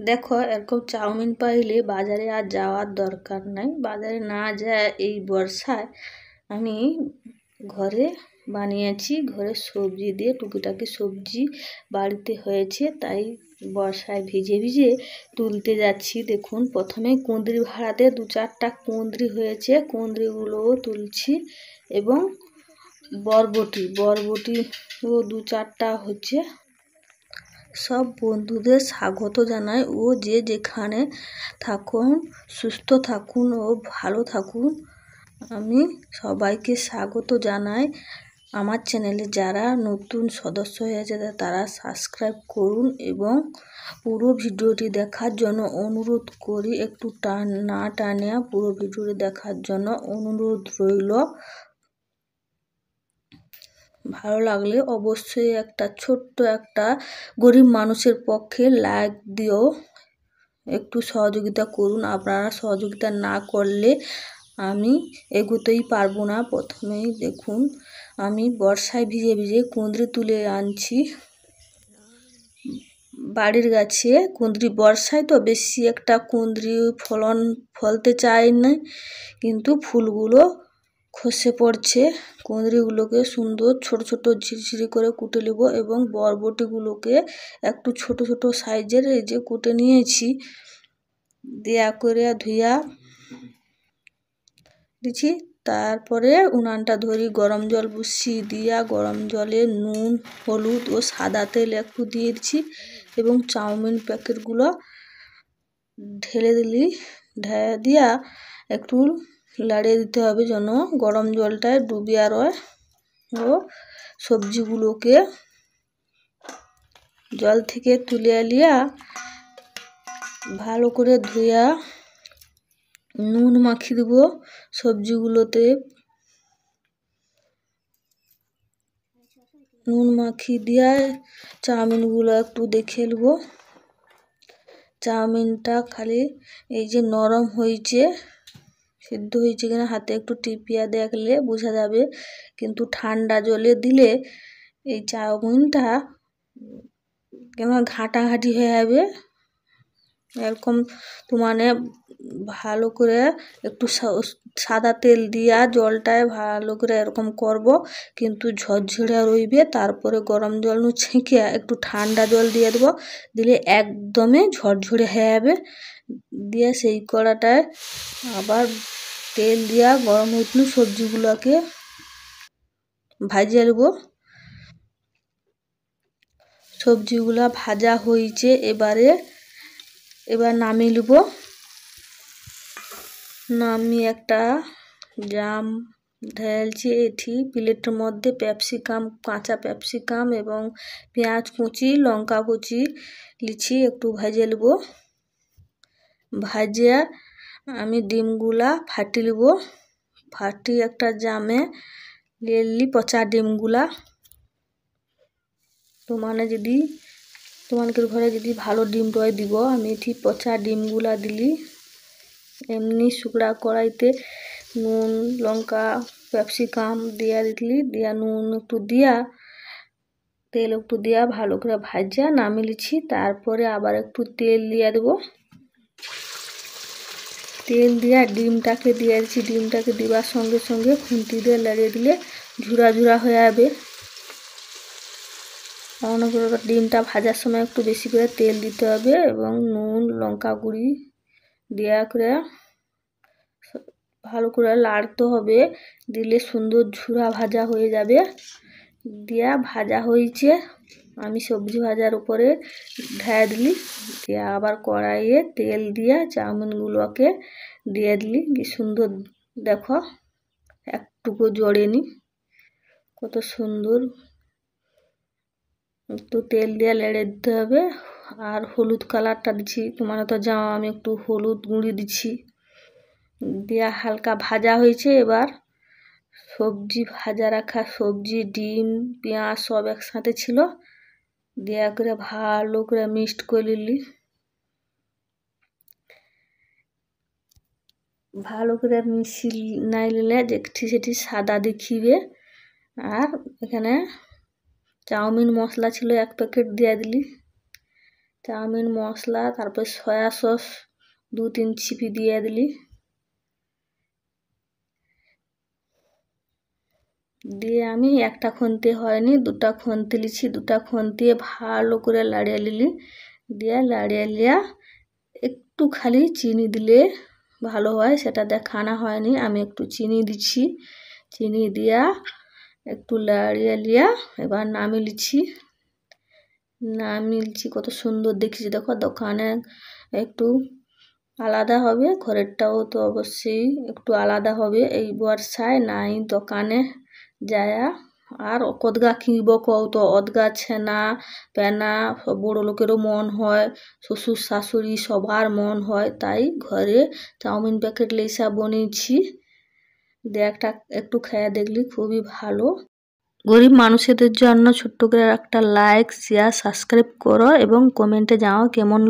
দেখো এরকম চাউমিন পাইলে বাজারে আর যাওয়ার দরকার নাই। বাজারে না যায় এই বর্ষায় আমি ঘরে বানিয়েছি। ঘরে সবজি দিয়ে টুকিটাকি সবজি বাড়িতে হয়েছে, তাই বর্ষায় ভিজে ভিজে তুলতে যাচ্ছি। দেখুন প্রথমে কুঁদরি ভাড়াতে 2-4টা কুঁদরি হয়েছে, কুঁদরিগুলোও তুলছি এবং বরবটিও 2-4টা হচ্ছে। সব বন্ধুদের স্বাগত জানাই। ও যে যেখানে থাকুন, সুস্থ থাকুন ও ভালো থাকুন। আমি সবাইকে স্বাগত জানাই। আমার চ্যানেলে যারা নতুন সদস্য হয়েছে তারা সাবস্ক্রাইব করুন এবং পুরো ভিডিওটি দেখার জন্য অনুরোধ করি। একটু না টানিয়া পুরো ভিডিওটি দেখার জন্য অনুরোধ রইল। ভালো লাগলে অবশ্যই একটা ছোট্ট একটা গরিব মানুষের পক্ষে লাইক দিও, একটু সহযোগিতা করুন। আপনারা সহযোগিতা না করলে আমি এগোতেই পারবো না। প্রথমেই দেখুন আমি বর্ষায় ভিজে ভিজে কুঁদরি তুলে আনছি বাড়ির গাছে। কুঁদরি বর্ষায় তো বেশি একটা কুঁদরি ফলতে চায় না, কিন্তু ফুলগুলো খসে পড়ছে। কুঁদরিগুলোকে সুন্দর ছোট ছোট ঝিরিঝিরি করে কুটে নেব এবং বরবটিগুলোকে একটু ছোট ছোট সাইজের এই যে কুটে নিয়েছি, দেয়া করে ধুইয়া দিচ্ছি। তারপরে উনানটা ধরি, গরম জল বসিয়ে দিয়া গরম জলে নুন, হলুদ ও সাদা তেল একটু দিয়ে দিচ্ছি এবং চাউমিন প্যাকেটগুলো ঢেলে দিয়া একটু লাড়িয়ে দিতে হবে যেন গরম জলটায় ডুবিয়ে রয়। ও সবজিগুলোকে জল থেকে তুলে লিয়া ভালো করে ধুইয়া নুন মাখিয়ে দেবো সবজিগুলোতে। নুন মাখিয়ে দিয়া চাউমিনগুলো একটু দেখে নেব। চাউমিনটা খালি এই যে নরম হয়েছে, সিদ্ধ হয়েছে কিনা হাতে একটু টিপিয়া দেখলে বোঝা যাবে, কিন্তু ঠান্ডা জলে দিলে এই চাউমিনটা কেমন ঘাঁটাঘাঁটি হয়ে যাবে। এরকম তো মানে ভালো করে একটু সাদা তেল দিয়া জলটায় ভালো করে এরকম করব, কিন্তু ঝরঝরে রইবে। তারপরে গরম জল ছেঁকে একটু ঠান্ডা জল দিয়ে দেবো, দিলে একদমই ঝরঝরে হয়ে যাবে। দিয়ে সেই কড়াটায় আবার তেল দিয়া গরম উঠলে সবজিগুলোকে ভাজিয়ে নেব। সবজিগুলো ভাজা হয়েছে, এবার নামিয়ে নেব। নামিয়ে একটা জাম ঢেলছি এটি প্লেটের মধ্যে। ক্যাপসিকাম, কাঁচা ক্যাপসিকাম এবং পেঁয়াজ কুচি, লঙ্কা কুচি লিছি, একটু ভেজে নেব। ভাজিয়ে আমি ডিমগুলা ফাটিয়ে নেব। ফাটিয়ে একটা জামে নিয়ে নিলি পচা ডিমগুলা। তোমাদের ঘরে যদি ভালো ডিম রয় দিব, আমি ঠিক পচা ডিমগুলা দিলি। এমনি শুকনা কড়াইতে নুন, লঙ্কা, ক্যাপসিকাম দিয়া দিলি, দিয়া নুন একটু দিয়া তেল একটু দিয়া ভালো করে ভাজা নামিয়ে লিছি। তারপরে আবার একটু তেল দিয়া দেবো। তেল দিয়া ডিমটাকে দিয়ে দিচ্ছি। ডিমটাকে দেওয়ার সঙ্গে সঙ্গে খুন্তি দিয়ে লাগিয়ে দিলে ঝুরা ঝুরা হয়ে যাবে। ডিমটা ভাজার সময় একটু বেশি করে তেল দিতে হবে এবং নুন, লঙ্কা গুঁড়ি দেওয়া করে ভালো করে লাড়তে হবে, দিলে সুন্দর ঝুরা ভাজা হয়ে যাবে। দিয়া ভাজা হয়েছে, আমি সবজি ভাজার উপরে ঢেলে দিলি। দিয়া আবার কড়াইয়ে তেল দিয়া চাউমিনগুলোকে দিয়ে দিলি। কি সুন্দর দেখো, একটুকু জড়েনি, কত সুন্দর। একটু তেল দিয়ে লেড়ে দিতে হবে। আর হলুদ কালারটা দিচ্ছি, তোমার তো যাও, আমি একটু হলুদ গুঁড়ি দিচ্ছি। দিয়া হালকা ভাজা হয়েছে। এবার সবজি ভাজা রাখা সবজি, ডিম, পেঁয়াজ সব একসাথে ছিল, দেয়া করে ভালো করে মিক্সড করে নিলি। ভালো করে মিশিয়ে নাই নিলে দেখছি সেটি সাদা দেখিবে। আর এখানে চাউমিন মশলা ছিল 1 প্যাকেট দিয়ে দিলি। চাউমিন মশলা, তারপর সয়া সস 2-3 ছিপি দিয়ে দিলি। দিয়ে আমি একটা খুন্তি হয়নি, 2টা খুন্তি লিছি। 2টা খুন্তিয়ে ভালো করে লাড়িয়ে নিলি। দিয়ে লাড়িয়ে লিয়া একটু খালি চিনি দিলে ভালো হয়, সেটা দেখানো হয়নি। আমি একটু চিনি দিচ্ছি। চিনি দিয়া একটু লাড়িয়ে লিয়া এবার নামিয়ে লিছি। কত সুন্দর দেখছি, দেখো। দোকানে একটু আলাদা হবে, ঘরেরটাও তো অবশ্যই একটু আলাদা হবে। এই বর্ষায় নাই দোকানে যায়া আর কদগা কিনব কত, অদগা ছেনা পেনা বড় লোকেরও মন হয়, শ্বশুর শাশুড়ি সবার মন হয়, তাই ঘরে চাউমিন প্যাকেট লেসা বনিয়েছি। একটু খেয়ে দেখলি, খুবই ভালো। গরিব মানুষদের জন্য ছোট্ট করে একটা লাইক, শেয়ার, সাবস্ক্রাইব করো এবং কমেন্টে জানাও কেমন